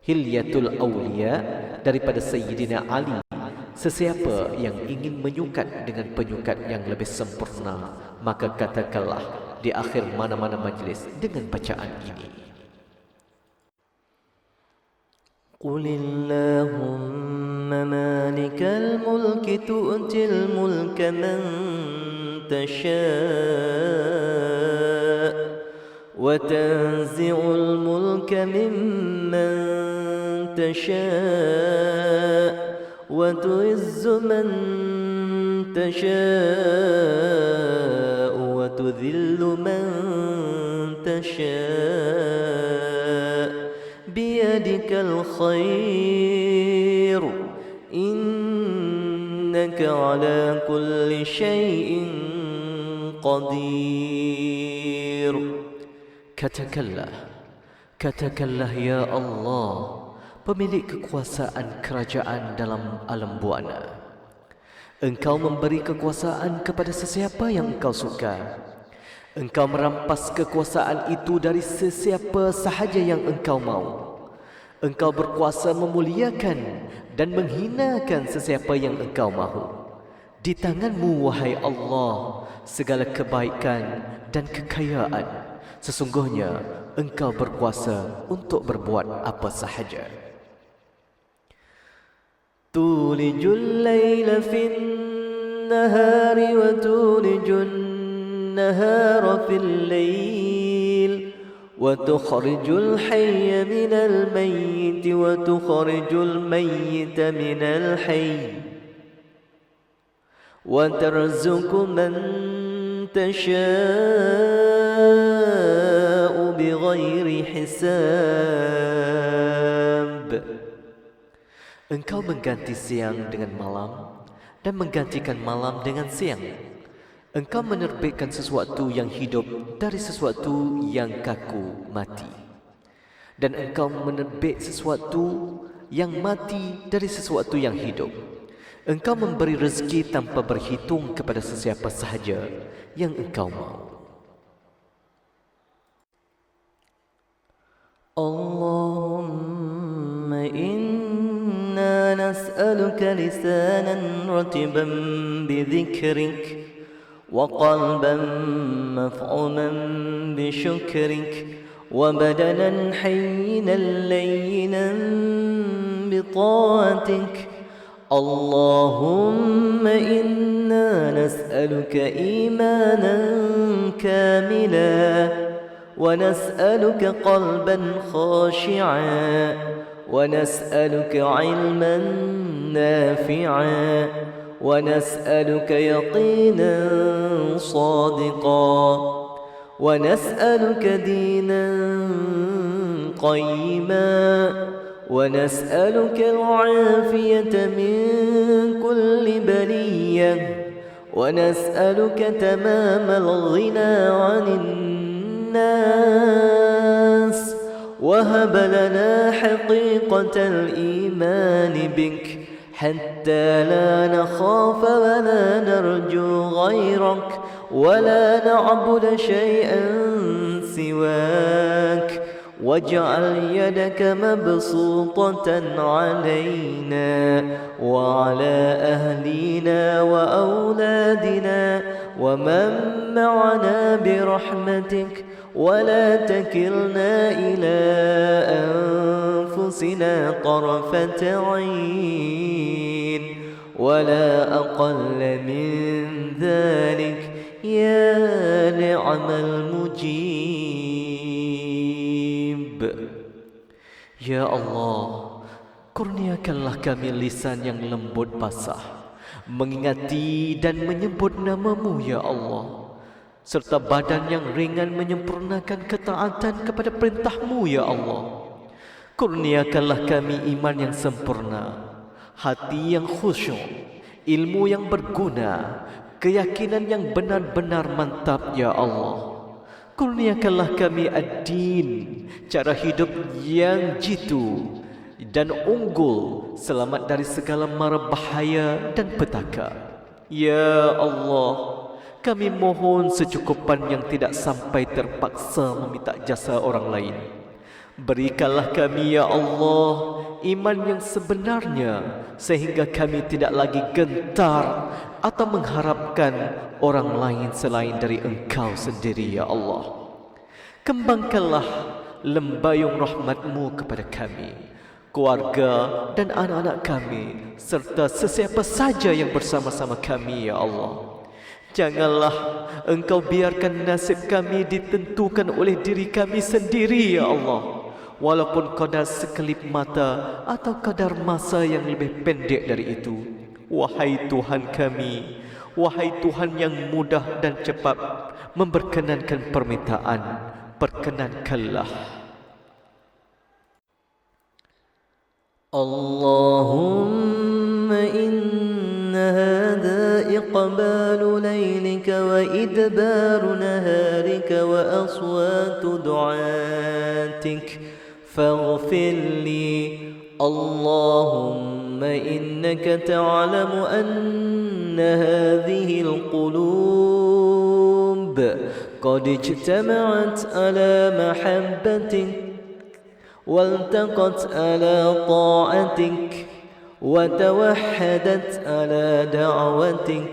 Hilyatul Awliya daripada Sayyidina Ali, sesiapa yang ingin menyukat dengan penyukat yang lebih sempurna, maka katakanlah di akhir mana-mana majlis dengan bacaan ini. Qulillahumma malikal mulki tu'til mulka man tasha' وتنزع الملك ممن تشاء وتعز من تشاء وتذل من تشاء بيدك الخير إنك على كل شيء قدير. Katakanlah ya Allah, pemilik kekuasaan kerajaan dalam alam buana. Engkau memberi kekuasaan kepada sesiapa yang engkau suka. Engkau merampas kekuasaan itu dari sesiapa sahaja yang engkau mau. Engkau berkuasa memuliakan dan menghinakan sesiapa yang engkau mahu. Di tanganmu, wahai Allah, segala kebaikan dan kekayaan. Sesungguhnya engkau berkuasa untuk berbuat apa sahaja. Tulijul layla fin nahari wa tulijun nahara fil layl wa tukhrijul hayya minal mayyit wa tukhrijul mayyita minal hayy wa tarzuqu man tasha'u bighairi hisab. Engkau mengganti siang dengan malam dan menggantikan malam dengan siang. Engkau menerbitkan sesuatu yang hidup dari sesuatu yang kaku mati, dan engkau menerbit sesuatu yang mati dari sesuatu yang hidup. Engkau memberi rezeki tanpa berhitung kepada sesiapa sahaja yang engkau mahu. اللهم إنا نسألك لسانا رتبا بذكرك وقلبا مفعوما بشكرك وبدنا حينا لينا بطاعتك. اللهم إنا نسألك إيمانا كاملا ونسألك قلبا خاشعا ونسألك علما نافعا ونسألك يقينا صادقا ونسألك دينا قيما ونسألك العافية من كل بلية ونسألك تمام الغنى عن الناس وهب لنا حقيقة الإيمان بك حتى لا نخاف ولا نرجو غيرك ولا نعبد شيئا سواك. واجعل يدك مبسوطة علينا وعلى أهلنا وأولادنا ومن معنا برحمتك ولا تكلنا إلى أنفسنا طرفة عين ولا أقل من ذلك يا نعم المجيب. Ya Allah, kurniakanlah kami lisan yang lembut basah, mengingati dan menyebut nama-Mu ya Allah, serta badan yang ringan menyempurnakan ketaatan kepada perintah-Mu ya Allah. Kurniakanlah kami iman yang sempurna, hati yang khusyuk, ilmu yang berguna, keyakinan yang benar-benar mantap ya Allah. Kurniakanlah kami ad-din, cara hidup yang jitu dan unggul, selamat dari segala mara bahaya dan petaka. Ya Allah, kami mohon secukupan yang tidak sampai terpaksa meminta jasa orang lain. Berikanlah kami ya Allah iman yang sebenarnya, sehingga kami tidak lagi gentar atau mengharapkan orang lain selain dari Engkau sendiri ya Allah. Kembangkanlah lembayung rahmat-Mu kepada kami, keluarga dan anak-anak kami, serta sesiapa saja yang bersama-sama kami ya Allah. Janganlah Engkau biarkan nasib kami ditentukan oleh diri kami sendiri ya Allah, walaupun kadar sekelip mata atau kadar masa yang lebih pendek dari itu. Wahai Tuhan kami, wahai Tuhan yang mudah dan cepat memperkenankan permintaan, perkenankanlah. Allahumma inna hadha iqbalu laylika wa idbaru naharika wa aswatu du'atik faghfir li. Allahumma innaka ta'lamu anna hadhihi alqulub qad ijtama'at ala mahabbatik والتقت على طاعتك وتوحدت على دعوتك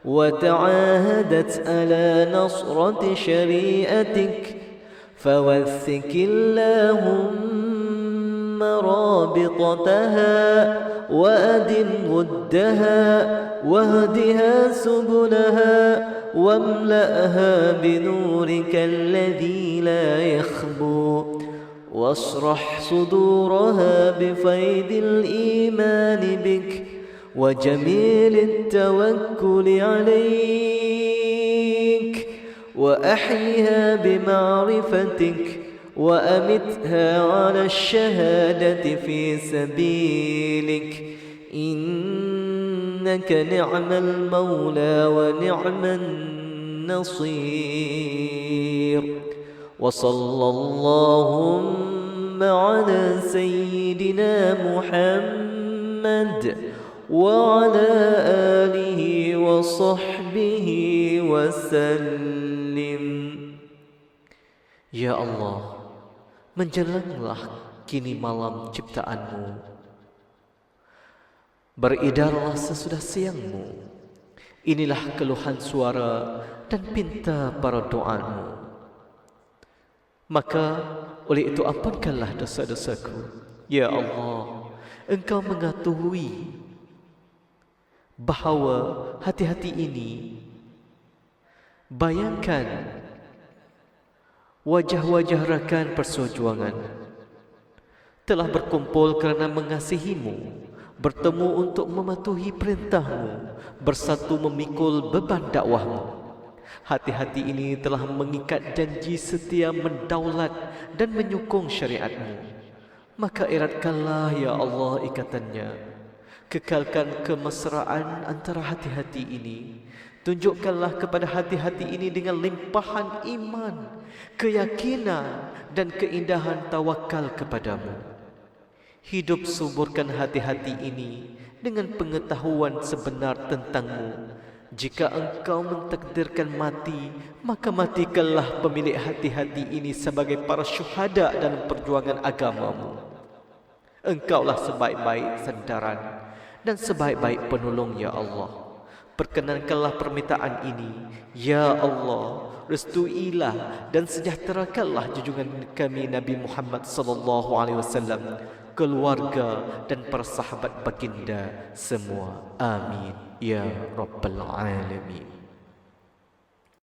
وتعاهدت على نصرة شريعتك فوثق اللهم رابطتها وأدم ودها واهدها سبلها واملأها بنورك الذي لا يخبو واشرح صدورها بفيض الإيمان بك وجميل التوكل عليك وأحيها بمعرفتك وأمتها على الشهادة في سبيلك إنك نعم المولى ونعم النصير. وصلى اللهم على سيدنا محمد وعلى آله وصحبه وسلم. Ya Allah, Menjelanglah kini malam ciptaanmu, beredarlah sesudah siangmu. Inilah keluhan suara dan pinta para doamu. Maka oleh itu ampunkanlah dosa-dosaku. Ya Allah, Engkau mengetahui bahawa hati-hati ini, bayangkan wajah-wajah rakan perseojuangan telah berkumpul kerana mengasihimu, bertemu untuk mematuhi perintahmu, bersatu memikul beban dakwahmu. Hati-hati ini telah mengikat janji setia mendaulat dan menyokong syariatmu. Maka eratkanlah ya Allah ikatannya. Kekalkan kemesraan antara hati-hati ini. Tunjukkanlah kepada hati-hati ini dengan limpahan iman, keyakinan dan keindahan tawakal kepadamu. Hidup suburkan hati-hati ini dengan pengetahuan sebenar tentangmu. Jika engkau mentakdirkan mati, maka matikanlah pemilik hati-hati ini sebagai para syuhada dalam perjuangan agamamu. Engkaulah sebaik-baik sandaran dan sebaik-baik penolong ya Allah. Perkenankanlah permintaan ini ya Allah. Restuilah dan sejahterakanlah junjungan kami Nabi Muhammad sallallahu alaihi wasallam, keluarga dan para sahabat baginda semua. Amin ya rabbal alamin.